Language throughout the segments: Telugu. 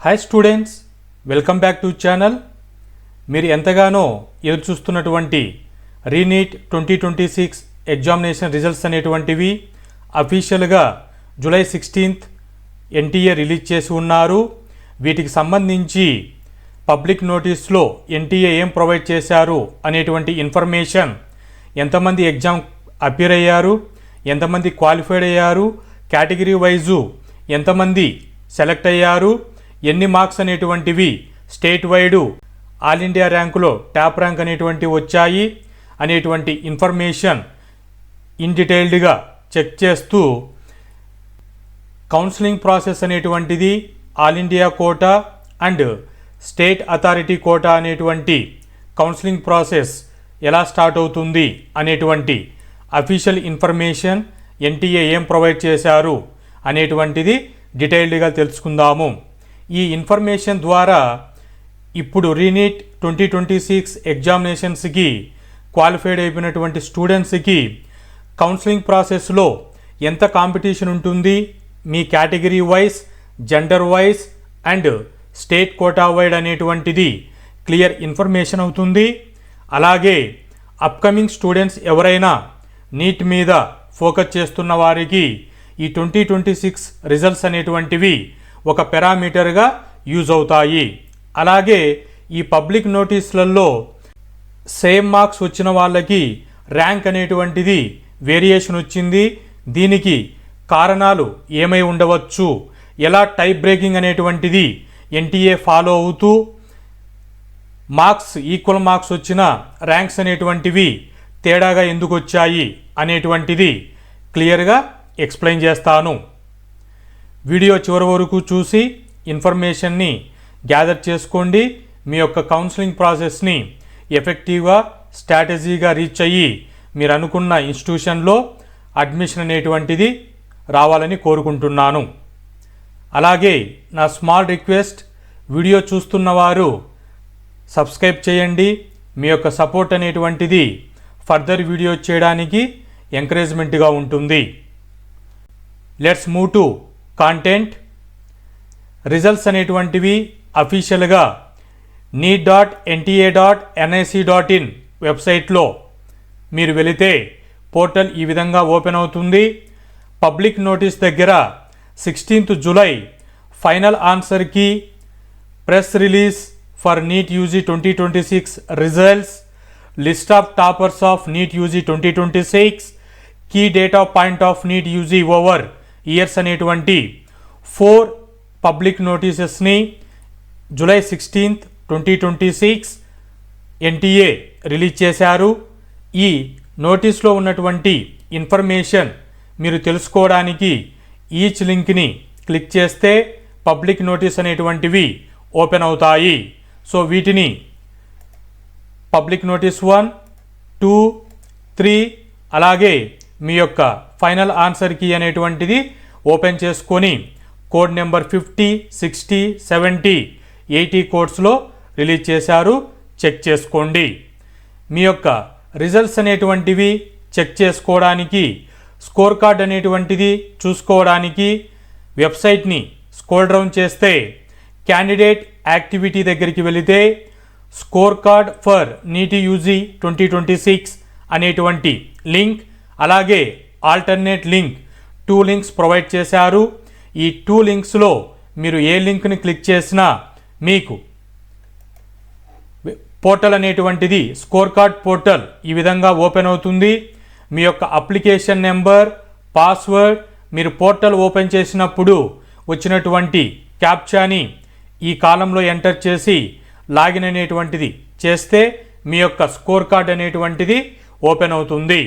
Hi students, welcome back to channel. మీరు ఎంతగానో ఎదురు చూస్తున్నటువంటి రీనీట్ 2026 ఎగ్జామినేషన్ రిజల్ట్స్ అనేటువంటివి అఫీషియల్గా జూలై 16th ఎన్టీఏ రిలీజ్ చేసి ఉన్నారు. వీటికి సంబంధించి పబ్లిక్ నోటీస్లో ఎన్టీఏ ఏం ప్రొవైడ్ చేశారు అనేటువంటి ఇన్ఫర్మేషన్, ఎంతమంది ఎగ్జామ్ అపీర్ అయ్యారు, ఎంతమంది క్వాలిఫైడ్ అయ్యారు, కేటగిరీ వైజు ఎంతమంది సెలెక్ట్ అయ్యారు, ఎన్ని మార్క్స్ అనేటువంటివి స్టేట్ వైడు ఆల్ ఇండియా ర్యాంకులో టాప్ ర్యాంక్ అనేటువంటివి వచ్చాయి అనేటువంటి ఇన్ఫర్మేషన్ ఇన్ డీటెయిల్డ్గా చెక్ చేస్తూ కౌన్సిలింగ్ ప్రాసెస్ అనేటువంటిది all India quota and state authority quota అనేటువంటి కౌన్సిలింగ్ ప్రాసెస్ ఎలా స్టార్ట్ అవుతుంది అనేటువంటి అఫీషియల్ ఇన్ఫర్మేషన్ ఎన్టీఏ ఏం ప్రొవైడ్ చేశారు అనేటువంటిది డీటెయిల్డ్గా తెలుసుకుందాము. ఈ ఇన్ఫర్మేషన్ ద్వారా ఇప్పుడు రీనీట్ 2026 ఎగ్జామినేషన్స్కి క్వాలిఫైడ్ అయిపోయినటువంటి స్టూడెంట్స్కి కౌన్సిలింగ్ ప్రాసెస్లో ఎంత కాంపిటీషన్ ఉంటుంది, మీ category wise, gender wise and state quota wide అనేటువంటిది క్లియర్ ఇన్ఫర్మేషన్ అవుతుంది. అలాగే అప్కమింగ్ స్టూడెంట్స్ ఎవరైనా నీట్ మీద ఫోకస్ చేస్తున్న వారికి ఈ 2026 రిజల్ట్స్ అనేటువంటివి ఒక పారామీటర్గా యూజ్ అవుతాయి. అలాగే ఈ పబ్లిక్ నోటీసులలో సేమ్ మార్క్స్ వచ్చిన వాళ్ళకి ర్యాంక్ అనేటువంటిది వేరియేషన్ వచ్చింది. దీనికి కారణాలు ఏమై ఉండవచ్చు, ఎలా టైప్ బ్రేకింగ్ అనేటువంటిది ఎన్టీఏ ఫాలో అవుతూ మార్క్స్ ఈక్వల్ మార్క్స్ వచ్చిన ర్యాంక్స్ అనేటువంటివి తేడాగా ఎందుకు వచ్చాయి అనేటువంటిది క్లియర్గా ఎక్స్ప్లెయిన్ చేస్తాను. వీడియో చివరి వరకు చూసి ఇన్ఫర్మేషన్ని గ్యాదర్ చేసుకోండి. మీ యొక్క కౌన్సిలింగ్ ప్రాసెస్ని ఎఫెక్టివ్గా, స్ట్రాటజీగా రీచ్ అయ్యి మీరు అనుకున్న ఇన్స్టిట్యూషన్లో అడ్మిషన్ అనేటువంటిది రావాలని కోరుకుంటున్నాను. అలాగే నా స్మాల్ రిక్వెస్ట్, వీడియో చూస్తున్న వారు సబ్స్క్రైబ్ చేయండి. మీ యొక్క సపోర్ట్ అనేటువంటిది ఫర్దర్ వీడియో చేయడానికి ఎంకరేజ్మెంట్గా ఉంటుంది. Let's move to content. Results అనేటువంటివి అఫీషియల్గా neet.nta.nic.in వెబ్సైట్లో మీరు వెళితే పోర్టల్ ఈ విధంగా ఓపెన్ అవుతుంది. పబ్లిక్ నోటీస్ దగ్గర 16th జూలై ఫైనల్ ఆన్సర్కి press release for NEET UG 2026 results, list of toppers of NEET UG 2026, key data point of NEET UG over years అనేటువంటి 4 పబ్లిక్ నోటీసెస్ని జూలై 16th 2026 ఎన్టీఏ రిలీజ్ చేశారు. ఈ నోటీస్లో ఉన్నటువంటి ఇన్ఫర్మేషన్ మీరు తెలుసుకోవడానికి ఈచ్ లింక్ని క్లిక్ చేస్తే పబ్లిక్ నోటీస్ అనేటువంటివి ఓపెన్ అవుతాయి. సో వీటిని పబ్లిక్ నోటీస్ 1, 2, 3 అలాగే మీ యొక్క ఫైనల్ ఆన్సర్ కీ అనేటువంటిది ఓపెన్ చేసుకొని కోడ్ నెంబర్ 50, 60, 70, 80 కోడ్స్లో రిలీజ్ చేశారు. చెక్ చేసుకోండి. మీ యొక్క రిజల్ట్స్ అనేటువంటివి చెక్ చేసుకోవడానికి, స్కోర్ కార్డ్ అనేటువంటిది చూసుకోవడానికి వెబ్సైట్ని స్క్రోల్ డౌన్ చేస్తే క్యాండిడేట్ యాక్టివిటీ దగ్గరికి వెళితే score card for NEET UG 2026 అనేటువంటి లింక్, అలాగే ఆల్టర్నేట్ లింక్ 2 లింక్స్ ప్రొవైడ్ చేశారు. ఈ 2 లింక్స్లో మీరు ఏ లింక్ని క్లిక్ చేసినా మీకు పోర్టల్ అనేటువంటిది, స్కోర్ కార్డ్ పోర్టల్ ఈ విధంగా ఓపెన్ అవుతుంది. మీ యొక్క అప్లికేషన్ నెంబర్, పాస్వర్డ్ మీరు పోర్టల్ ఓపెన్ చేసినప్పుడు వచ్చినటువంటి క్యాప్చాని ఈ కాలంలో ఎంటర్ చేసి లాగిన్ అనేటువంటిది చేస్తే మీ యొక్క స్కోర్ కార్డ్ అనేటువంటిది ఓపెన్ అవుతుంది.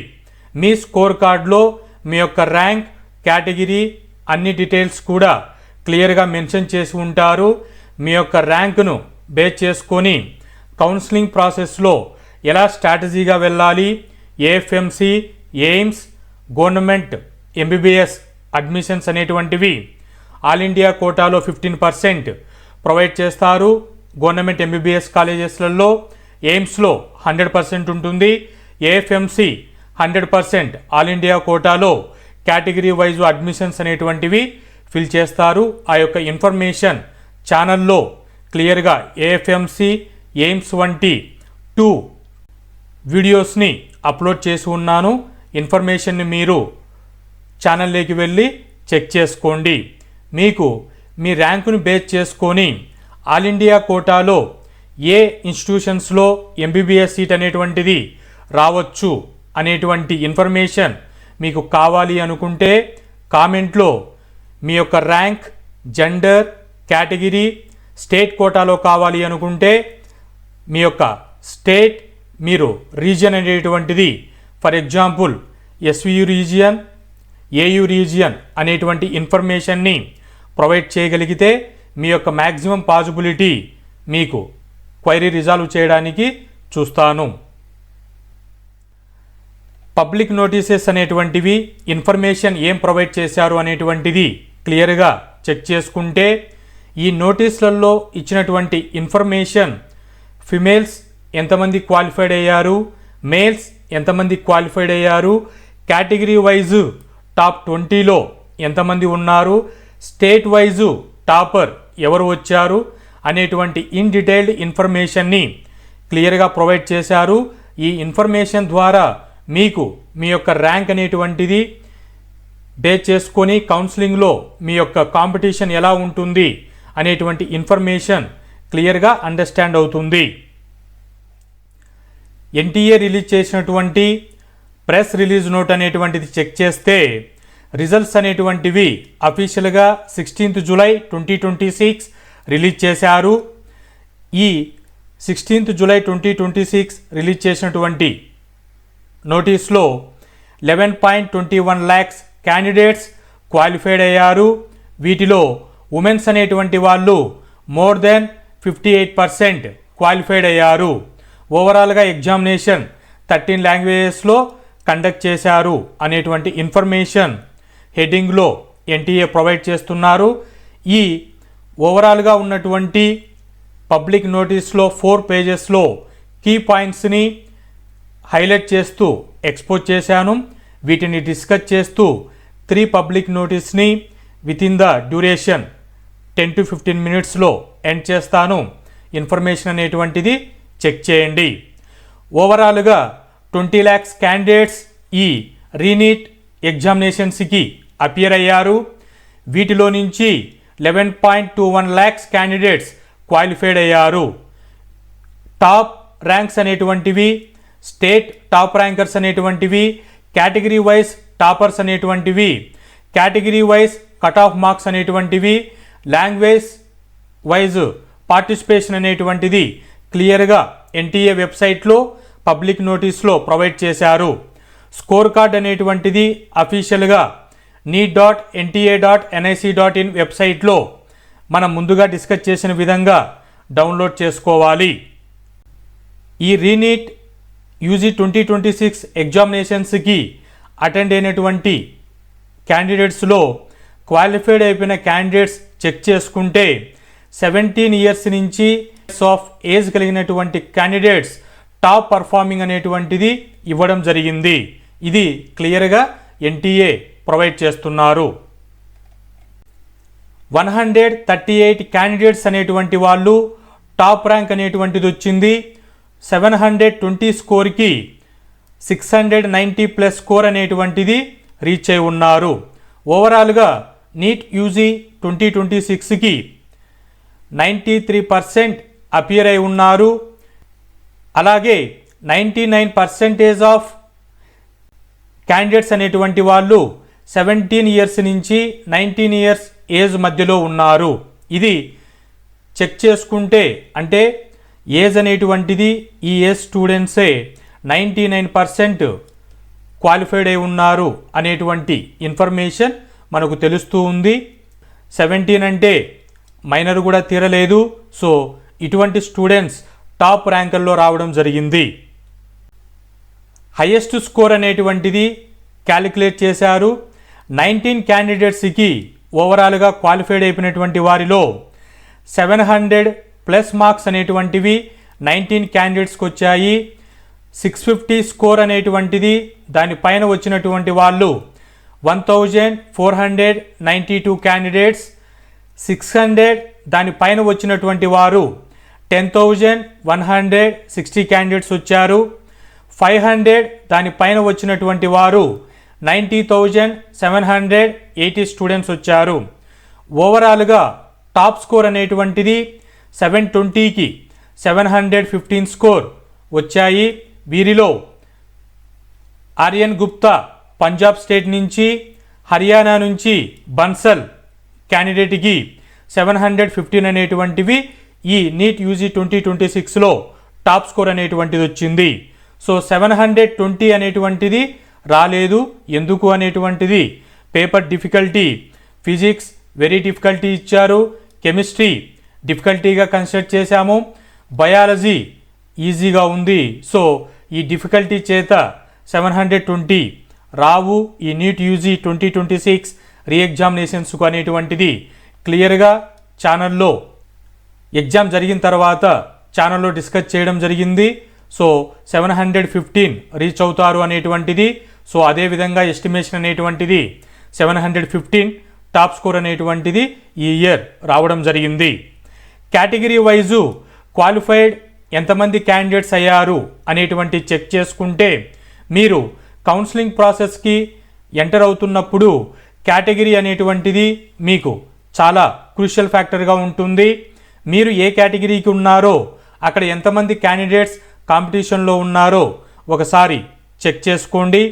మీ స్కోర్ కార్డ్లో మీ యొక్క ర్యాంక్, కేటగిరీ అన్ని డీటెయిల్స్ కూడా క్లియర్గా మెన్షన్ చేసి ఉంటారు. మీ యొక్క ర్యాంకును బేస్ చేసుకొని కౌన్సిలింగ్ ప్రాసెస్లో ఎలా స్ట్రాటజీగా వెళ్ళాలి, AFMC, AIIMS, government MBBS admissions అనేటువంటివి ఆల్ ఇండియా కోటాలో 15% ప్రొవైడ్ చేస్తారు. గవర్నమెంట్ ఎంబీబీఎస్ కాలేజెస్లలో ఎయిమ్స్లో 100% ఉంటుంది. ఏఎఫ్ఎంసి 100% ఆల్ ఇండియా కోటాలో కేటగిరీ వైజ్ అడ్మిషన్స్ అనేటువంటివి ఫిల్ చేస్తారు. ఆ యొక్క ఇన్ఫర్మేషన్ ఛానల్లో క్లియర్గా ఏఎఫ్ఎంసి, ఎయిమ్స్ వంటి 2 వీడియోస్ని అప్లోడ్ చేసి ఉన్నాను. ఇన్ఫర్మేషన్ని మీరు ఛానల్లోకి వెళ్ళి చెక్ చేసుకోండి. మీకు మీ ర్యాంకును బేస్ చేసుకొని ఆల్ ఇండియా కోటాలో ఏ ఇన్స్టిట్యూషన్స్లో ఎంబీబీఎస్ సీట్ అనేటువంటిది రావచ్చు అనేటువంటి ఇన్ఫర్మేషన్ మీకు కావాలి అనుకుంటే కామెంట్లో మీ యొక్క ర్యాంక్, జెండర్, కేటగిరీ, స్టేట్ కోటాలో కావాలి అనుకుంటే మీ యొక్క స్టేట్, మీరు రీజియన్ అనేటువంటిది for example SVU region, AU region అనేటువంటి ఇన్ఫర్మేషన్ని ప్రొవైడ్ చేయగలిగితే మీ యొక్క మ్యాక్సిమం పాసిబిలిటీ మీకు క్వైరీ రిజాల్వ్ చేయడానికి చూస్తాను. పబ్లిక్ నోటీసెస్ అనేటువంటివి ఇన్ఫర్మేషన్ ఏం ప్రొవైడ్ చేశారు అనేటువంటిది క్లియర్గా చెక్ చేసుకుంటే ఈ నోటీసులలో ఇచ్చినటువంటి ఇన్ఫర్మేషన్ ఫిమేల్స్ ఎంతమంది క్వాలిఫైడ్ అయ్యారు, మేల్స్ ఎంతమంది క్వాలిఫైడ్ అయ్యారు, కేటగిరీ వైజు టాప్ 20లో ఎంతమంది ఉన్నారు, స్టేట్ వైజు టాపర్ ఎవరు వచ్చారు అనేటువంటి ఇన్ డీటెయిల్డ్ ఇన్ఫర్మేషన్ని క్లియర్గా ప్రొవైడ్ చేశారు. ఈ ఇన్ఫర్మేషన్ ద్వారా మీకు మీ యొక్క ర్యాంక్ అనేటువంటిది బేస్ చేసుకొని కౌన్సిలింగ్లో మీ యొక్క కాంపిటీషన్ ఎలా ఉంటుంది అనేటువంటి ఇన్ఫర్మేషన్ క్లియర్గా అండర్స్టాండ్ అవుతుంది. ఎన్టీఏ రిలీజ్ చేసినటువంటి ప్రెస్ రిలీజ్ నోట్ అనేటువంటిది చెక్ చేస్తే రిజల్ట్స్ అనేటువంటివి అఫీషియల్గా 16th జూలై 2026 రిలీజ్ చేశారు. ఈ 16th జూలై 2026 రిలీజ్ చేసినటువంటి నోటీస్లో 11.21 lakhs క్యాండిడేట్స్ క్వాలిఫైడ్ అయ్యారు. వీటిలో ఉమెన్స్ అనేటువంటి వాళ్ళు మోర్ దెన్ 58% క్వాలిఫైడ్ అయ్యారు. ఓవరాల్గా ఎగ్జామినేషన్ 13 లాంగ్వేజెస్లో కండక్ట్ చేశారు అనేటువంటి ఇన్ఫర్మేషన్ హెడ్డింగ్లో ఎన్టీఏ ప్రొవైడ్ చేస్తున్నారు. ఈ ఓవరాల్గా ఉన్నటువంటి పబ్లిక్ నోటీస్లో 4 పేజెస్లో కీ పాయింట్స్ని హైలైట్ చేస్తూ ఎక్స్పోజ్ చేశాను. వీటిని డిస్కస్ చేస్తూ 3 పబ్లిక్ నోటీస్ని within the duration 10 to 15 minutesలో ఎండ్ చేస్తాను. ఇన్ఫర్మేషన్ అనేటువంటిది చెక్ చేయండి. ఓవరాల్గా 20 lakhs క్యాండిడేట్స్ ఈ రీనీట్ ఎగ్జామినేషన్స్కి అపియర్ అయ్యారు. వీటిలో నుంచి 11.21 lakhs క్యాండిడేట్స్ క్వాలిఫైడ్ అయ్యారు. టాప్ ర్యాంక్స్ అనేటువంటివి, స్టేట్ టాప్ ర్యాంకర్స్ అనేటువంటివి, కేటగిరీ వైజ్ టాపర్స్ అనేటువంటివి, category wise cut off marks అనేటువంటివి, లాంగ్వేజ్ వైజ్ పార్టిసిపేషన్ అనేటువంటిది క్లియర్గా ఎన్టీఏ వెబ్సైట్లో పబ్లిక్ నోటీస్లో ప్రొవైడ్ చేశారు. స్కోర్ కార్డ్ అనేటువంటిది అఫీషియల్గా neet.nta.nic.in వెబ్సైట్లో మనం ముందుగా డిస్కస్ చేసిన విధంగా డౌన్లోడ్ చేసుకోవాలి. ఈ రీనీట్ యూజీ 2026 ఎగ్జామినేషన్స్కి అటెండ్ అయినటువంటి క్యాండిడేట్స్లో క్వాలిఫైడ్ అయిపోయిన క్యాండిడేట్స్ చెక్ చేసుకుంటే 17 years నుంచి ఆఫ్ ఏజ్ కలిగినటువంటి క్యాండిడేట్స్ టాప్ పర్ఫార్మింగ్ అనేటువంటిది ఇవ్వడం జరిగింది. ఇది క్లియర్గా ఎన్టీఏ ప్రొవైడ్ చేస్తున్నారు. 138 క్యాండిడేట్స్ అనేటువంటి వాళ్ళు టాప్ ర్యాంక్ అనేటువంటిది వచ్చింది. 720 స్కోర్కి 690+ స్కోర్ అనేటువంటిది రీచ్ అయి ఉన్నారు. ఓవరాల్గా నీట్ యూజీ 2026కి 93% అపియర్ అయి ఉన్నారు. అలాగే 99% ఆఫ్ క్యాండిడేట్స్ అనేటువంటి వాళ్ళు 17 years నుంచి 19 years ఏజ్ మధ్యలో ఉన్నారు. ఇది చెక్ చేసుకుంటే అంటే ఏజ్ అనేటువంటిది ఈ ఏజ్ స్టూడెంట్సే 99% క్వాలిఫైడ్ అయి ఉన్నారు అనేటువంటి ఇన్ఫర్మేషన్ మనకు తెలుస్తూ ఉంది. 17 అంటే మైనర్ కూడా తీరలేదు. సో ఇటువంటి స్టూడెంట్స్ టాప్ ర్యాంకర్లో రావడం జరిగింది. హైయెస్ట్ స్కోర్ అనేటువంటిది క్యాలిక్యులేట్ చేశారు. 19 క్యాండిడేట్స్కి ఓవరాల్గా క్వాలిఫైడ్ అయిపోయినటువంటి వారిలో 700+ మార్క్స్ అనేటువంటివి 19 క్యాండిడేట్స్కి వచ్చాయి. 650 స్కోర్ అనేటువంటిది దానిపైన వచ్చినటువంటి వాళ్ళు 1492 క్యాండిడేట్స్. 600 దానిపైన వచ్చినటువంటి వారు 10,160 క్యాండిడేట్స్ వచ్చారు. 500 దానిపైన వచ్చినటువంటి వారు 90,780 స్టూడెంట్స్ వచ్చారు. ఓవరాల్గా టాప్ స్కోర్ అనేటువంటిది 720కి 715 స్కోర్ వచ్చాయి. వీరిలో ఆర్యన్ గుప్తా పంజాబ్ స్టేట్ నుంచి, హర్యానా నుంచి బన్సల్ క్యాండిడేట్కి 715 అనేటువంటివి ఈ నీట్ యూజీ 2026లో టాప్ స్కోర్ అనేటువంటిది వచ్చింది. సో 720 అనేటువంటిది రాలేదు. ఎందుకు అనేటువంటిది paper difficulty, physics very difficulty ఇచ్చారు, కెమిస్ట్రీ డిఫికల్టీగా కన్సిడర్ చేశాము, బయాలజీ ఈజీగా ఉంది. సో ఈ డిఫికల్టీ చేత 720 రావు ఈ నీట్ యూజీ 2026 రీఎగ్జామినేషన్స్కు అనేటువంటిది క్లియర్గా ఛానల్లో ఎగ్జామ్ జరిగిన తర్వాత ఛానల్లో డిస్కస్ చేయడం జరిగింది. సో 715 రీచ్ అవుతారు అనేటువంటిది. సో అదేవిధంగా ఎస్టిమేషన్ అనేటువంటిది 715 టాప్ స్కోర్ అనేటువంటిది ఈ ఇయర్ రావడం జరిగింది. కేటగిరీ వైజు క్వాలిఫైడ్ ఎంతమంది క్యాండిడేట్స్ అయ్యారు అనేటువంటి చెక్ చేసుకుంటే మీరు కౌన్సిలింగ్ ప్రాసెస్కి ఎంటర్ అవుతున్నప్పుడు కేటగిరీ అనేటువంటిది మీకు చాలా క్రూషియల్ ఫ్యాక్టర్గా ఉంటుంది. మీరు ఏ కేటగిరీకి ఉన్నారో అక్కడ ఎంతమంది క్యాండిడేట్స్ కాంపిటీషన్లో ఉన్నారో ఒకసారి చెక్ చేసుకోండి.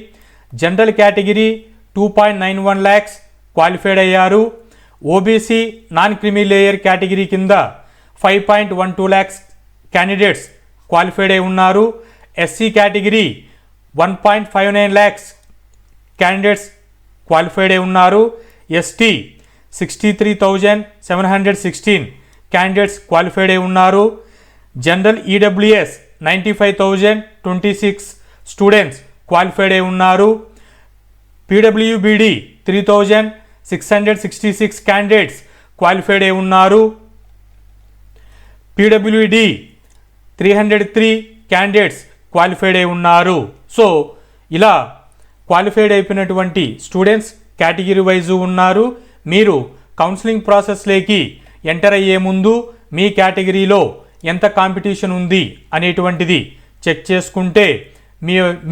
జనరల్ కేటగిరీ 2.91 lakhs క్వాలిఫైడ్ అయ్యారు. OBC non creamy layer category కింద 5.12 lakhs క్యాండిడేట్స్ క్వాలిఫైడ్ అయి ఉన్నారు. SC category 1.59 lakhs candidates qualified అయి ఉన్నారు. ఎస్టీ 63,716 క్యాండిడేట్స్ క్వాలిఫైడ్ అయి ఉన్నారు. జనరల్ ఈడబ్ల్యూఎస్ 95,026 స్టూడెంట్స్ క్వాలిఫైడ్ అయి ఉన్నారు. పీడబ్ల్యూబీడి 3,666 క్యాండిడేట్స్ క్వాలిఫైడ్ అయి ఉన్నారు. పీడబ్ల్యూడి 303 క్యాండిడేట్స్ క్వాలిఫైడ్ అయి ఉన్నారు. సో ఇలా క్వాలిఫైడ్ అయిపోయినటువంటి స్టూడెంట్స్ కేటగిరీ వైజు ఉన్నారు. మీరు కౌన్సిలింగ్ ప్రాసెస్లోకి ఎంటర్ అయ్యే ముందు మీ కేటగిరీలో ఎంత కాంపిటీషన్ ఉంది అనేటువంటిది చెక్ చేసుకుంటే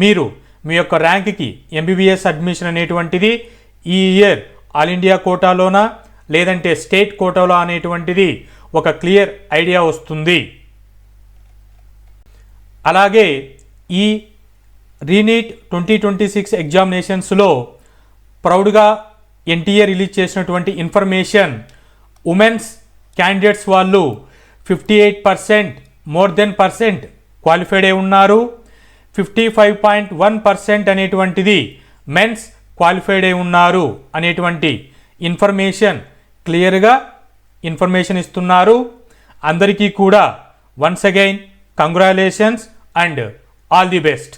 మీరు మీ యొక్క ర్యాంక్కి ఎంబీబీఎస్ అడ్మిషన్ అనేటువంటిది ఈ ఇయర్ ఆల్ ఇండియా కోటాలోనా లేదంటే స్టేట్ కోటాలో అనేటువంటిది ఒక క్లియర్ ఐడియా వస్తుంది. అలాగే ఈ రీనీట్ 2026 ఎగ్జామినేషన్స్లో ప్రౌడ్గా ఎన్టీఏ రిలీజ్ చేసినటువంటి ఇన్ఫర్మేషన్, ఉమెన్స్ క్యాండిడేట్స్ వాళ్ళు 58% మోర్ దెన్ పర్సెంట్ క్వాలిఫైడ్ అయి ఉన్నారు. 55.1% అనేటువంటిది మెన్స్ క్వాలిఫైడ్ అయి ఉన్నారు అనేటువంటి ఇన్ఫర్మేషన్ క్లియర్గా ఇన్ఫర్మేషన్ ఇస్తున్నారు. అందరికీ కూడా once again congratulations and all the best.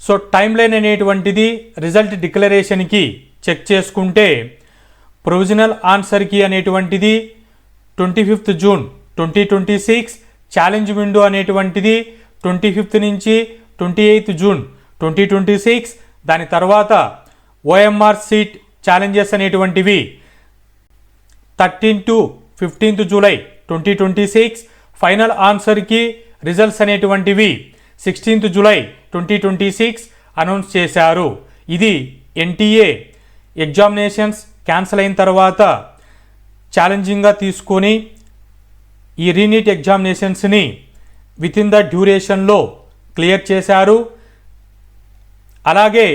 So time line అనేటువంటిది రిజల్ట్ డిక్లరేషన్కి చెక్ చేసుకుంటే ప్రొవిజనల్ ఆన్సర్కి అనేటువంటిది 25th June 2026, ఛాలెంజ్ విండో అనేటువంటిది 25th నుంచి 28th June 2026. దాని తర్వాత ఓఎంఆర్ సీట్ ఛాలెంజెస్ అనేటువంటివి 13 to 15th July 2026. ఫైనల్ ఆన్సర్కి రిజల్ట్స్ అనేటువంటివి 16th July 2026 అనౌన్స్ చేశారు. ఇది ఎన్టీఏ ఎగ్జామినేషన్స్ క్యాన్సిల్ అయిన తర్వాత ఛాలెంజింగ్గా తీసుకొని ఈ రీనీట్ ఎగ్జామినేషన్స్ని విత్ ఇన్ ద డ్యూరేషన్లో క్లియర్ చేశారు. అలాగే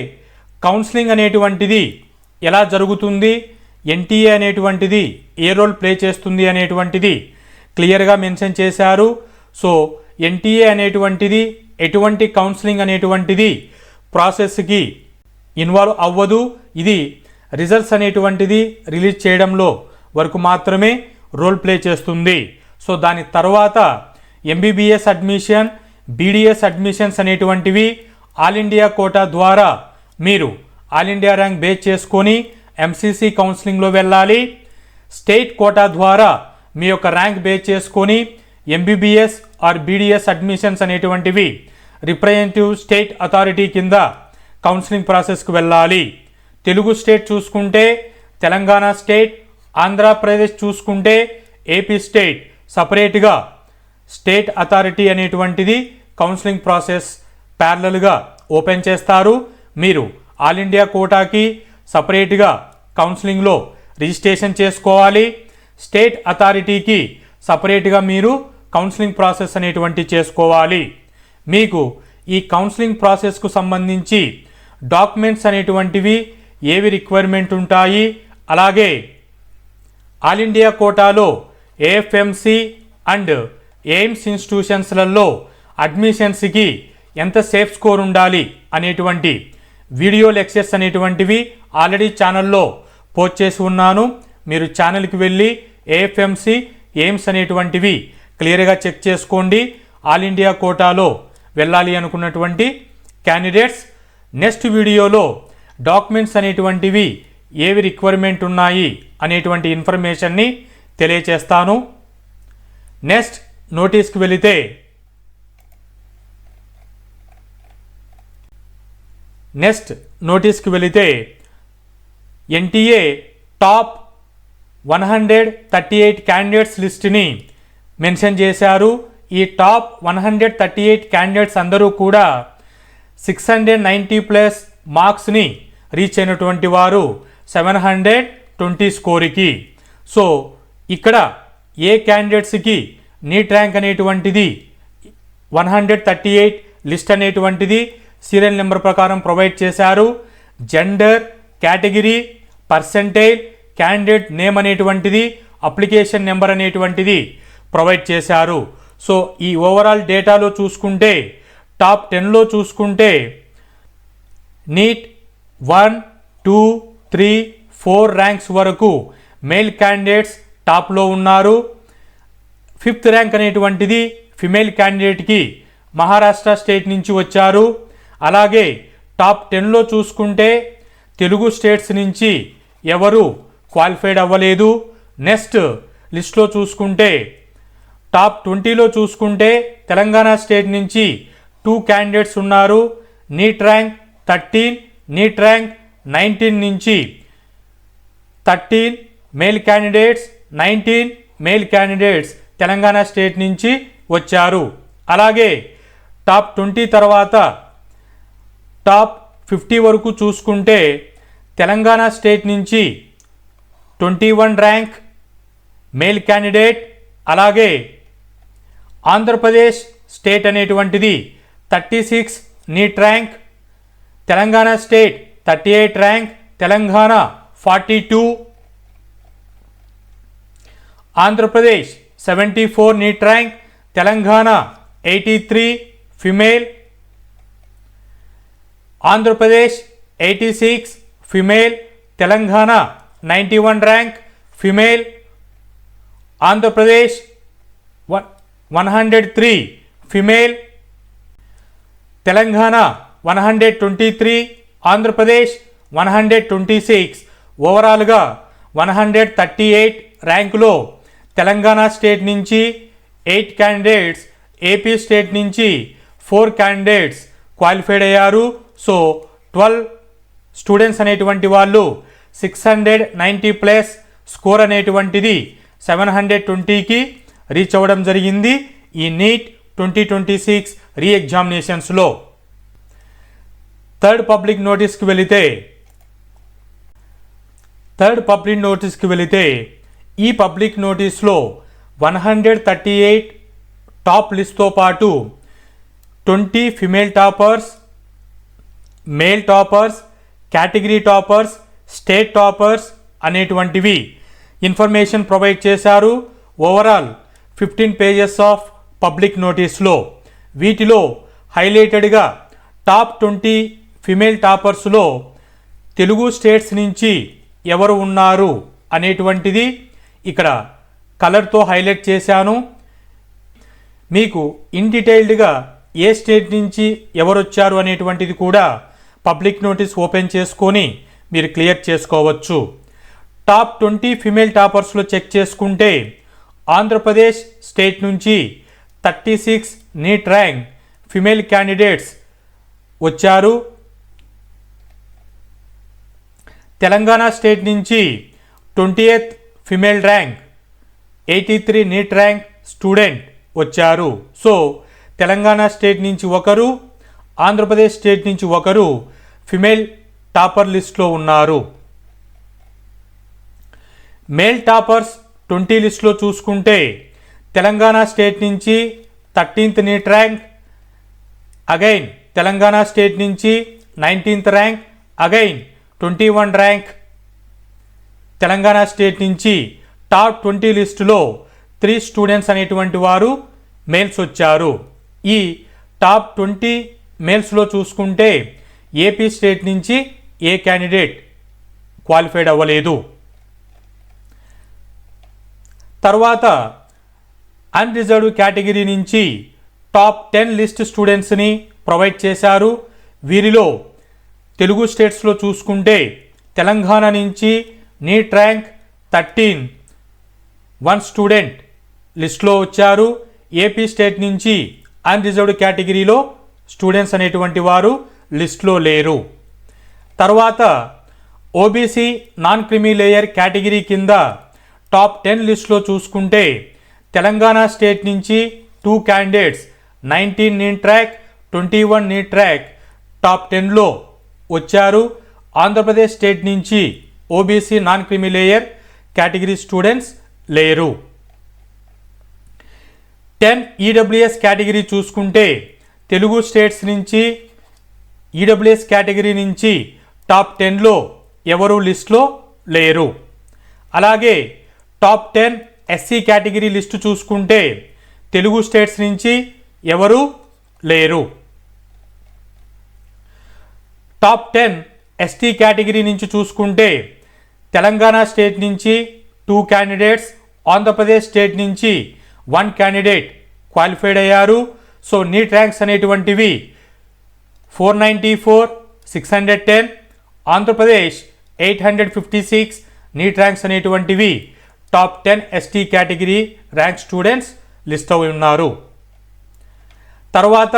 కౌన్సిలింగ్ అనేటువంటిది ఎలా జరుగుతుంది, ఎన్టీఏ అనేటువంటిది ఏ రోల్ ప్లే చేస్తుంది అనేటువంటిది క్లియర్గా మెన్షన్ చేశారు. సో ఎన్టీఏ అనేటువంటిది ఎటువంటి కౌన్సిలింగ్ అనేటువంటిది ప్రాసెస్కి ఇన్వాల్వ్ అవ్వదు. ఇది రిజల్ట్స్ అనేటువంటిది రిలీజ్ చేయడంలో వరకు మాత్రమే రోల్ ప్లే చేస్తుంది. సో దాని తర్వాత ఎంబీబీఎస్ అడ్మిషన్, బీడీఎస్ అడ్మిషన్స్ అనేటువంటివి ఆల్ ఇండియా కోటా ద్వారా మీరు ఆల్ ఇండియా ర్యాంక్ బేస్ చేసుకొని ఎంసీసీ కౌన్సిలింగ్లో వెళ్ళాలి. స్టేట్ కోటా ద్వారా మీ యొక్క ర్యాంక్ బేస్ చేసుకొని ఎంబీబీఎస్ ఆర్ బీడీఎస్ అడ్మిషన్స్ అనేటువంటివి రిప్రజెంటేటివ్ స్టేట్ అథారిటీ కింద కౌన్సిలింగ్ ప్రాసెస్కి వెళ్ళాలి. తెలుగు స్టేట్ చూసుకుంటే తెలంగాణ స్టేట్, ఆంధ్రప్రదేశ్ చూసుకుంటే ఏపీ స్టేట్ సపరేట్గా స్టేట్ అథారిటీ అనేటువంటిది కౌన్సిలింగ్ ప్రాసెస్ ప్యారలల్గా ఓపెన్ చేస్తారు. మీరు ఆల్ ఇండియా కోటాకి సపరేట్గా కౌన్సిలింగ్లో రిజిస్ట్రేషన్ చేసుకోవాలి. స్టేట్ అథారిటీకి సపరేట్గా మీరు కౌన్సిలింగ్ ప్రాసెస్ అనేటువంటి చేసుకోవాలి. మీకు ఈ కౌన్సిలింగ్ ప్రాసెస్కు సంబంధించి డాక్యుమెంట్స్ అనేటువంటివి ఏవి రిక్వైర్మెంట్ ఉంటాయి, అలాగే ఆల్ ఇండియా కోటాలో ఏఎఫ్ఎంసి అండ్ ఎయిమ్స్ ఇన్స్టిట్యూషన్స్లలో అడ్మిషన్స్కి ఎంత సేఫ్ స్కోర్ ఉండాలి అనేటువంటి వీడియో లెక్చర్స్ అనేటువంటివి ఆల్రెడీ ఛానల్లో పోస్ట్ చేసి ఉన్నాను. మీరు ఛానల్కి వెళ్ళి ఏఎఫ్ఎంసి ఎయిమ్స్ అనేటువంటివి క్లియర్గా చెక్ చేసుకోండి. ఆల్ ఇండియా కోటాలో వెళ్ళాలి అనుకున్నటువంటి క్యాండిడేట్స్ నెక్స్ట్ వీడియోలో డాక్యుమెంట్స్ అనేటువంటివి ఏవి రిక్వైర్మెంట్ ఉన్నాయి అనేటువంటి ఇన్ఫర్మేషన్ని తెలియచేస్తాను. నెక్స్ట్ నోటీస్కి వెళితే ఎన్టీఏ టాప్ 138 క్యాండిడేట్స్ లిస్ట్ని మెన్షన్ చేశారు. ఈ టాప్ 138 క్యాండిడేట్స్ అందరూ కూడా 690+ మార్క్స్ని రీచ్ అయినటువంటి వారు 720 స్కోర్కి. సో ఇక్కడ ఏ క్యాండిడేట్స్కి నీట్ ర్యాంక్ అనేటువంటిది 138 లిస్ట్ అనేటువంటిది సీరియల్ నెంబర్ ప్రకారం ప్రొవైడ్ చేశారు. Gender, category, percentile, candidate name అనేటువంటిది, అప్లికేషన్ నెంబర్ అనేటువంటిది ప్రొవైడ్ చేశారు. సో ఈ ఓవరాల్ డేటాలో చూసుకుంటే టాప్ 10లో చూసుకుంటే నీట్ 1, 2, 3, 4 ర్యాంక్స్ వరకు మేల్ క్యాండిడేట్స్ టాప్లో ఉన్నారు. 5th ర్యాంక్ అనేటువంటిది ఫిమేల్ క్యాండిడేట్కి మహారాష్ట్ర స్టేట్ నుంచి వచ్చారు. అలాగే టాప్ 10లో చూసుకుంటే తెలుగు స్టేట్స్ నుంచి ఎవరు క్వాలిఫైడ్ అవ్వలేదు. నెక్స్ట్ లిస్ట్లో చూసుకుంటే టాప్ 20లో చూసుకుంటే తెలంగాణ స్టేట్ నుంచి 2 క్యాండిడేట్స్ ఉన్నారు. నీట్ ర్యాంక్ 13, నీట్ ర్యాంక్ 19 నుంచి 13 male candidates, 19 male candidates Telangana state నుంచి వచ్చారు. అలాగే టాప్ 20 తర్వాత టాప్ 50 వరకు చూసుకుంటే తెలంగాణ స్టేట్ నుంచి 21 ర్యాంక్ మేల్ క్యాండిడేట్, అలాగే ఆంధ్రప్రదేశ్ స్టేట్ అనేటువంటిది 36 NEET rank, Telangana state 38 rank, Telangana 42, Andhra Pradesh 74 NEET rank, Telangana 83 female, Andhra Pradesh 86 female, Telangana 91 rank female, Andhra Pradesh 103 female, Telangana 123, Andhra Pradesh 126. ఓవరాల్గా 138 ర్యాంకులో తెలంగాణ స్టేట్ నుంచి 8 క్యాండిడేట్స్, ఏపీ స్టేట్ నుంచి 4 క్యాండిడేట్స్ క్వాలిఫైడ్ అయ్యారు. సో 12 స్టూడెంట్స్ అనేటువంటి వాళ్ళు 690+ స్కోర్ అనేటువంటిది 720కి రీచ్ అవ్వడం జరిగింది ఈ నీట్ 2026 రీ ఎగ్జామినేషన్స్లో. థర్డ్ పబ్లిక్ నోటీస్కి వెళితే ఈ పబ్లిక్ నోటీస్లో 138 టాప్ లిస్ట్తో పాటు 20 female toppers, male toppers, category toppers, state toppers అనేటువంటివి ఇన్ఫర్మేషన్ ప్రొవైడ్ చేశారు. ఓవరాల్ 15 పేజెస్ ఆఫ్ పబ్లిక్ నోటీస్లో వీటిలో హైలైటెడ్గా టాప్ 20 ఫిమేల్ టాపర్స్లో తెలుగు స్టేట్స్ నుంచి ఎవరు ఉన్నారు అనేటువంటిది ఇక్కడ కలర్తో హైలైట్ చేశాను. మీకు ఇన్ డీటెయిల్డ్గా ఏ స్టేట్ నుంచి ఎవరు వచ్చారు అనేటువంటిది కూడా పబ్లిక్ నోటీస్ ఓపెన్ చేసుకొని మీరు క్లియర్ చేసుకోవచ్చు. టాప్ 20 ఫిమేల్ టాపర్స్లో చెక్ చేసుకుంటే ఆంధ్రప్రదేశ్ స్టేట్ నుంచి 36 నీట్ ర్యాంక్ ఫిమేల్ క్యాండిడేట్స్ వచ్చారు. తెలంగాణ స్టేట్ నుంచి 20th female rank, 83 NEET rank student వచ్చారు. సో తెలంగాణ స్టేట్ నుంచి ఒకరు, ఆంధ్రప్రదేశ్ స్టేట్ నుంచి ఒకరు ఫిమేల్ టాపర్ లిస్ట్లో ఉన్నారు. మేల్ టాపర్స్ 20 లిస్ట్లో చూసుకుంటే తెలంగాణ స్టేట్ నుంచి 13th NEET rank, again Telangana state నుంచి 19th rank, again 21 rank. Telangana state నుంచి టాప్ 20 లిస్టులో 3 స్టూడెంట్స్ అనేటువంటి వారు మేల్స్ వచ్చారు. ఈ టాప్ 20 మేల్స్లో చూసుకుంటే ఏపీ స్టేట్ నుంచి ఏ క్యాండిడేట్ క్వాలిఫైడ్ అవ్వలేదు. తర్వాత అన్రిజర్వ్డ్ కేటగిరీ నుంచి టాప్ 10 లిస్ట్ స్టూడెంట్స్ని ప్రొవైడ్ చేశారు. వీరిలో తెలుగు స్టేట్స్లో చూసుకుంటే తెలంగాణ నుంచి నీట్ ర్యాంక్ 13 1 స్టూడెంట్ లిస్ట్లో వచ్చారు. ఏపీ స్టేట్ నుంచి అన్రిజర్వ్డ్ కేటగిరీలో స్టూడెంట్స్ అనేటువంటి వారు లిస్ట్లో లేరు. తర్వాత OBC non creamy layer category కింద టాప్ 10 లిస్ట్లో చూసుకుంటే తెలంగాణ స్టేట్ నుంచి 2 candidates 19 NEET rank 21 NEET rank top 10లో వచ్చారు. ఆంధ్రప్రదేశ్ స్టేట్ నుంచి OBC non creamy layer category students లేరు. 10 ఈడబ్ల్యూఎస్ కేటగిరీ చూసుకుంటే తెలుగు స్టేట్స్ నుంచి ఈడబ్ల్యూఎస్ కేటగిరీ నుంచి టాప్ 10లో ఎవరు లిస్ట్లో లేరు. అలాగే టాప్ 10 ఎస్సీ కేటగిరీ లిస్టు చూసుకుంటే తెలుగు స్టేట్స్ నుంచి ఎవరు లేరు. టాప్ 10 ఎస్టీ కేటగిరీ నుంచి చూసుకుంటే తెలంగాణ స్టేట్ నుంచి 2 క్యాండిడేట్స్, ఆంధ్రప్రదేశ్ స్టేట్ నుంచి 1 క్యాండిడేట్ క్వాలిఫైడ్ అయ్యారు. సో నీట్ ర్యాంక్స్ అనేటువంటివి 494, 610, ఆంధ్రప్రదేశ్ 856 నీట్ ర్యాంక్స్ అనేటువంటివి top 10 ST category rank students list అయి ఉన్నారు. తర్వాత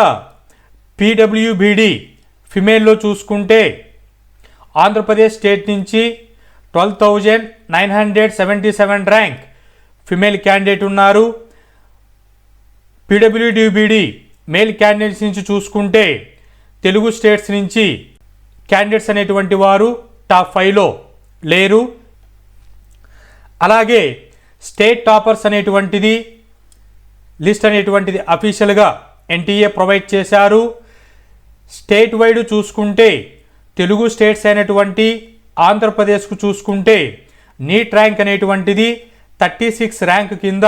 పీడబ్ల్యూబీడి ఫిమేల్లో చూసుకుంటే ఆంధ్రప్రదేశ్ స్టేట్ నుంచి 12,977 ర్యాంక్ ఫిమేల్ క్యాండిడేట్ ఉన్నారు. పీడబ్ల్యూడీబీడి మేల్ క్యాండిడేట్స్ నుంచి చూసుకుంటే తెలుగు స్టేట్స్ నుంచి క్యాండిడేట్స్ అనేటువంటి వారు టాప్ 5లో లేరు. అలాగే స్టేట్ టాపర్స్ అనేటువంటిది లిస్ట్ అనేటువంటిది అఫీషియల్గా ఎన్టీఏ ప్రొవైడ్ చేశారు. స్టేట్ వైడ్ చూసుకుంటే తెలుగు స్టేట్స్ అయినటువంటి ఆంధ్రప్రదేశ్కు చూసుకుంటే నీట్ ర్యాంక్ అనేటువంటిది 36 ర్యాంక్ కింద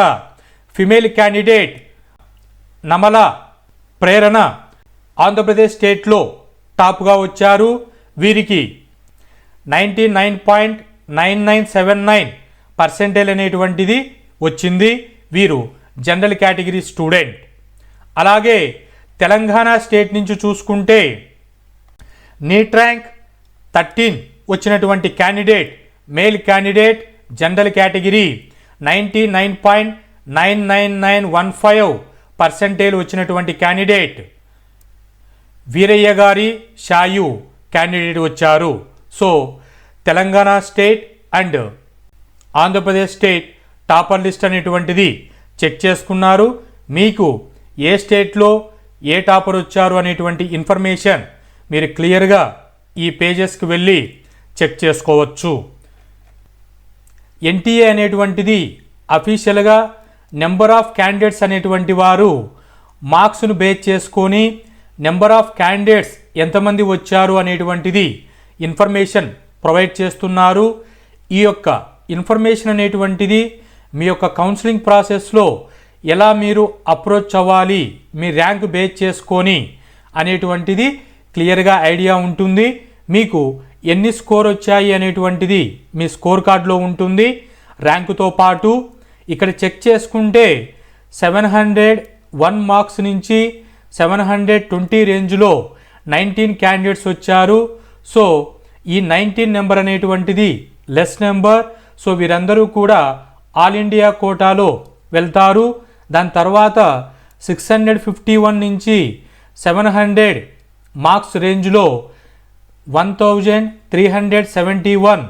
ఫిమేల్ క్యాండిడేట్ నమల ప్రేరణ ఆంధ్రప్రదేశ్ స్టేట్లో టాప్గా వచ్చారు. వీరికి 99.9979% అనేటువంటిది వచ్చింది. వీరు జనరల్ కేటగిరీ స్టూడెంట్. అలాగే తెలంగాణ స్టేట్ నుంచి చూసుకుంటే నీట్ ర్యాంక్ 13 వచ్చినటువంటి candidate male candidate general category 99.99915% వచ్చినటువంటి క్యాండిడేట్ వీరయ్య గారి షాయు క్యాండిడేట్ వచ్చారు. So Telangana state and Andhra Pradesh state topper list అనేటువంటిది చెక్ చేసుకున్నారు. మీకు ఏ స్టేట్లో ఏ టాపర్ వచ్చారు అనేటువంటి ఇన్ఫర్మేషన్ మీరు క్లియర్గా ఈ పేజెస్కి వెళ్ళి చెక్ చేసుకోవచ్చు. ఎన్టీఏ అనేటువంటిది అఫీషియల్గా నెంబర్ ఆఫ్ క్యాండిడేట్స్ అనేటువంటి వారు మార్క్స్ను బేస్ చేసుకొని నెంబర్ ఆఫ్ క్యాండిడేట్స్ ఎంతమంది వచ్చారు అనేటువంటిది ఇన్ఫర్మేషన్ ప్రొవైడ్ చేస్తున్నారు. ఈ యొక్క ఇన్ఫర్మేషన్ అనేటువంటిది మీ యొక్క కౌన్సిలింగ్ ప్రాసెస్లో ఎలా మీరు అప్రోచ్ అవ్వాలి, మీ ర్యాంక్ బేస్ చేసుకొని అనేటువంటిది క్లియర్గా ఐడియా ఉంటుంది. మీకు ఎన్ని స్కోర్ వచ్చాయి అనేటువంటిది మీ స్కోర్ కార్డులో ఉంటుంది. ర్యాంకుతో పాటు ఇక్కడ చెక్ చేసుకుంటే 701 మార్క్స్ నుంచి 720 రేంజ్లో 19 క్యాండిడేట్స్ వచ్చారు. సో ఈ 19 నెంబర్ అనేటువంటిది లెస్ నెంబర్. సో వీరందరూ కూడా ఆల్ ఇండియా కోటాలో వెళ్తారు. దాని తర్వాత 651 నుంచి 700 మార్క్స్ రేంజ్లో 1371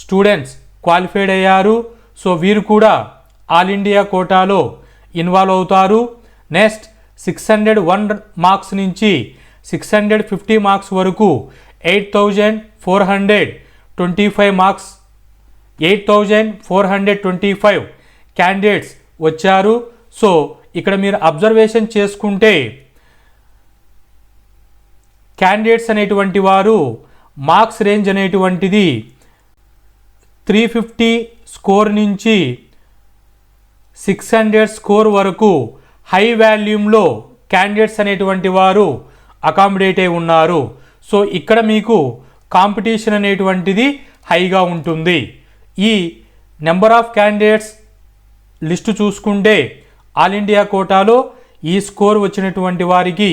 స్టూడెంట్స్ క్వాలిఫైడ్ అయ్యారు. సో వీరు కూడా ఆల్ ఇండియా కోటాలో ఇన్వాల్వ్ అవుతారు. నెక్స్ట్ 601 మార్క్స్ నుంచి 650 మార్క్స్ వరకు 8425 మార్క్స్ 8425 క్యాండిడేట్స్ వచ్చారు. సో ఇక్కడ మీరు అబ్జర్వేషన్ చేసుకుంటే క్యాండిడేట్స్ అనేటువంటి వారు మార్క్స్ రేంజ్ అనేటువంటిది 350 స్కోర్ నుంచి 600 స్కోర్ వరకు హై వాల్యూమ్లో క్యాండిడేట్స్ అనేటువంటి వారు అకామిడేట్ అయి ఉన్నారు. సో ఇక్కడ మీకు కాంపిటీషన్ అనేటువంటిది హైగా ఉంటుంది. ఈ నెంబర్ ఆఫ్ క్యాండిడేట్స్ లిస్టు చూసుకుంటే ఆల్ ఇండియా కోటాలో ఈ స్కోర్ వచ్చినటువంటి వారికి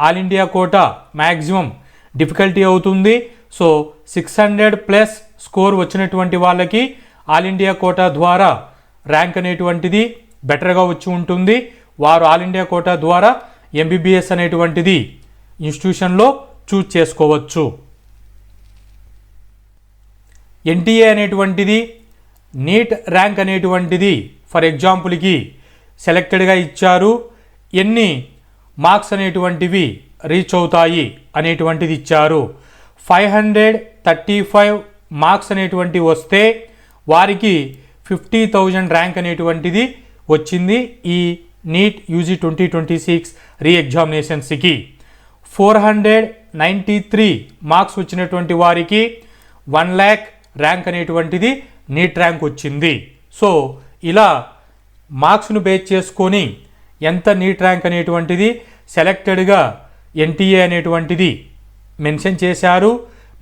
all India quota maximum difficulty అవుతుంది. సో 600+ స్కోర్ వచ్చినటువంటి వాళ్ళకి ఆల్ ఇండియా కోటా ద్వారా ర్యాంక్ అనేటువంటిది బెటర్గా వచ్చి ఉంటుంది. వారు ఆల్ ఇండియా కోటా ద్వారా ఎంబీబీఎస్ అనేటువంటిది ఇన్స్టిట్యూషన్లో చూజ్ చేసుకోవచ్చు. ఎన్టీఏ అనేటువంటిది నీట్ ర్యాంక్ అనేటువంటిది ఫర్ ఎగ్జాంపుల్కి సెలెక్టెడ్గా ఇచ్చారు. ఎన్ని మార్క్స్ అనేటువంటివి రీచ్ అవుతాయి అనేటువంటిది ఇచ్చారు. 535 మార్క్స్ అనేటువంటివి వస్తే వారికి 50,000 ర్యాంక్ అనేటువంటిది వచ్చింది ఈ నీట్ యూజీ 2026 రీ ఎగ్జామినేషన్స్కి. 493 మార్క్స్ వచ్చినటువంటి వారికి 1 lakh ర్యాంక్ అనేటువంటిది నీట్ ర్యాంక్ వచ్చింది. సో ఇలా మార్క్స్ను బేస్ చేసుకొని ఎంత నీట్ ర్యాంక్ అనేటువంటిది సెలెక్టెడ్గా ఎన్టీఏ అనేటువంటిది మెన్షన్ చేశారు.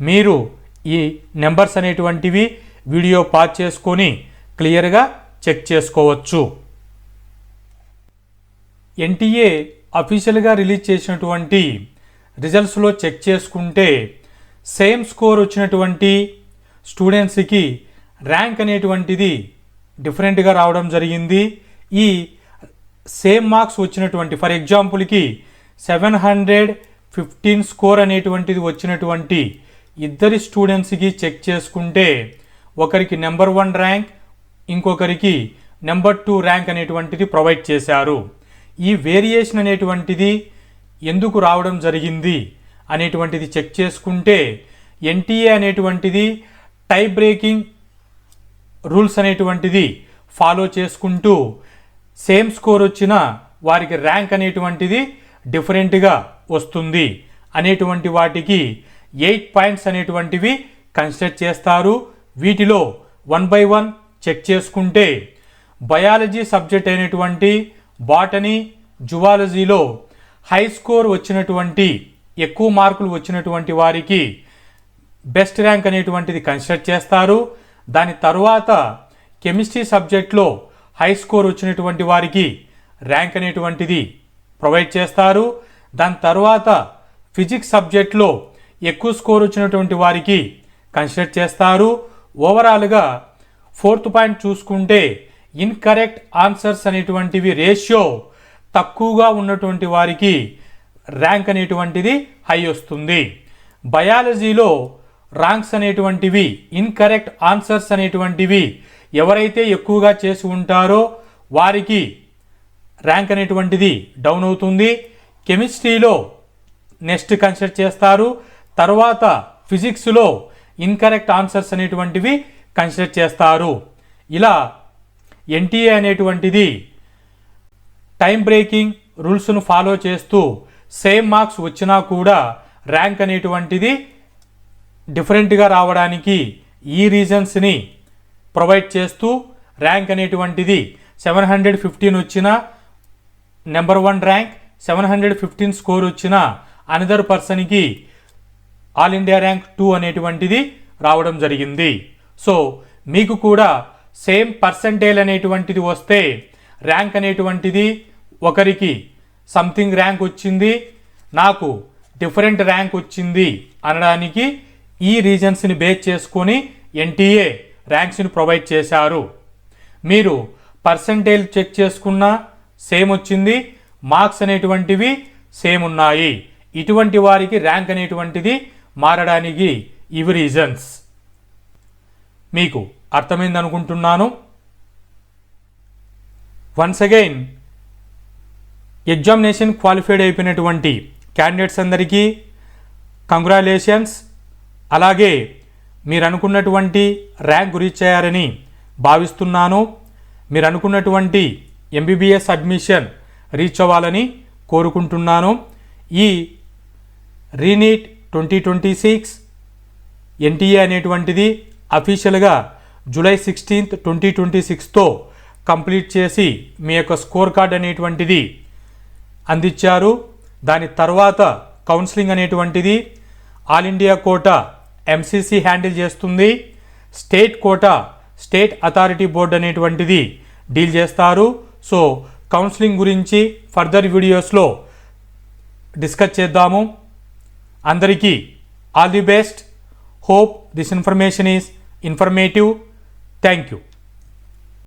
మీరు ఈ నెంబర్స్ అనేటువంటివి వీడియో పాజ్ చేసుకొని క్లియర్గా చెక్ చేసుకోవచ్చు. ఎన్టీఏ అఫీషియల్గా రిలీజ్ చేసినటువంటి రిజల్ట్స్లో చెక్ చేసుకుంటే సేమ్ స్కోర్ వచ్చినటువంటి స్టూడెంట్స్కి ర్యాంక్ అనేటువంటిది డిఫరెంట్గా రావడం జరిగింది. ఈ సేమ్ మార్క్స్ వచ్చినటువంటి ఫర్ ఎగ్జాంపుల్కి 715 స్కోర్ అనేటువంటిది వచ్చినటువంటి ఇద్దరి స్టూడెంట్స్కి చెక్ చేసుకుంటే ఒకరికి నెంబర్ 1 ర్యాంక్, ఇంకొకరికి నెంబర్ 2 ర్యాంక్ అనేటువంటిది ప్రొవైడ్ చేశారు. ఈ వేరియేషన్ అనేటువంటిది ఎందుకు రావడం జరిగింది అనేటువంటిది చెక్ చేసుకుంటే ఎన్టీఏ అనేటువంటిది టై బ్రేకింగ్ రూల్స్ అనేటువంటిది ఫాలో చేసుకుంటూ సేమ్ స్కోర్ వచ్చిన వారికి ర్యాంక్ అనేటువంటిది డిఫరెంట్గా వస్తుంది అనేటువంటి వాటికి 8 పాయింట్స్ అనేటువంటివి కన్సిడర్ చేస్తారు. వీటిలో 1 by 1 చెక్ చేసుకుంటే బయాలజీ సబ్జెక్ట్ అయినటువంటి బాటనీ, జువాలజీలో హై స్కోర్ వచ్చినటువంటి ఎక్కువ మార్కులు వచ్చినటువంటి వారికి బెస్ట్ ర్యాంక్ అనేటువంటిది కన్సిడర్ చేస్తారు. దాని తర్వాత కెమిస్ట్రీ సబ్జెక్ట్లో హై స్కోర్ వచ్చినటువంటి వారికి ర్యాంక్ అనేటువంటిది ప్రొవైడ్ చేస్తారు. దాని తర్వాత ఫిజిక్స్ సబ్జెక్ట్లో ఎక్కువ స్కోర్ వచ్చినటువంటి వారికి కన్సిడర్ చేస్తారు. ఓవరాల్గా 4th పాయింట్ చూసుకుంటే ఇన్కరెక్ట్ ఆన్సర్స్ అనేటువంటివి రేషియో తక్కువగా ఉన్నటువంటి వారికి ర్యాంక్ అనేటువంటిది హై వస్తుంది. బయాలజీలో ర్యాంక్స్ అనేటువంటివి ఇన్కరెక్ట్ ఆన్సర్స్ అనేటువంటివి ఎవరైతే ఎక్కువగా చేసి ఉంటారో వారికి ర్యాంక్ అనేటువంటిది డౌన్ అవుతుంది. కెమిస్ట్రీలో నెక్స్ట్ కన్సిడర్ చేస్తారు. తర్వాత ఫిజిక్స్లో ఇన్కరెక్ట్ ఆన్సర్స్ అనేటువంటివి కన్సిడర్ చేస్తారు. ఇలా ఎన్టీఏ అనేటువంటిది టైం బ్రేకింగ్ రూల్స్ను ఫాలో చేస్తూ సేమ్ మార్క్స్ వచ్చినా కూడా ర్యాంక్ అనేటువంటిది డిఫరెంట్గా రావడానికి ఈ రీజన్స్ని ప్రొవైడ్ చేస్తూ ర్యాంక్ అనేటువంటిది 715 వచ్చిన నెంబర్ 1 ర్యాంక్, 715 స్కోర్ వచ్చిన అనదర్ పర్సన్కి ఆల్ ఇండియా ర్యాంక్ 2 అనేటువంటిది రావడం జరిగింది. సో మీకు కూడా సేమ్ పర్సంటేజ్ అనేటువంటిది వస్తే ర్యాంక్ అనేటువంటిది ఒకరికి సంథింగ్ ర్యాంక్ వచ్చింది, నాకు డిఫరెంట్ ర్యాంక్ వచ్చింది అనడానికి ఈ రీజన్స్ని బేస్ చేసుకొని ఎన్టీఏ ర్యాంక్స్ని ప్రొవైడ్ చేశారు. మీరు పర్సంటేజ్ చెక్ చేసుకున్నా సేమ్ వచ్చింది, మార్క్స్ అనేటువంటివి సేమ్ ఉన్నాయి. ఇటువంటి వారికి ర్యాంక్ అనేటువంటిది మారడానికి ఇవి రీజన్స్. మీకు అర్థమైంది అనుకుంటున్నాను. వన్స్ అగైన్ ఎగ్జామినేషన్ క్వాలిఫైడ్ అయిపోయినటువంటి క్యాండిడేట్స్ అందరికీ కంగ్రాచులేషన్స్. అలాగే మీరు అనుకున్నటువంటి ర్యాంక్ రీచ్ అయ్యారని భావిస్తున్నాను. మీరు అనుకున్నటువంటి ఎంబీబీఎస్ అడ్మిషన్ రీచ్ అవ్వాలని కోరుకుంటున్నాను. ఈ రీనీట్ 2026 ఎన్టీఏ అనేటువంటిది అఫీషియల్గా జూలై 16, 2026తో కంప్లీట్ చేసి మీ యొక్క స్కోర్ కార్డ్ అనేటువంటిది అందించారు. దాని తర్వాత కౌన్సిలింగ్ అనేటువంటిది all India quota MCC handle చేస్తుంది. State quota state authority board అనేటువంటిది డీల్ చేస్తారు. సో కౌన్సిలింగ్ గురించి ఫర్దర్ వీడియోస్లో డిస్కస్ చేద్దాము. అందరికీ all the best. Hope this information is informative. Thank you.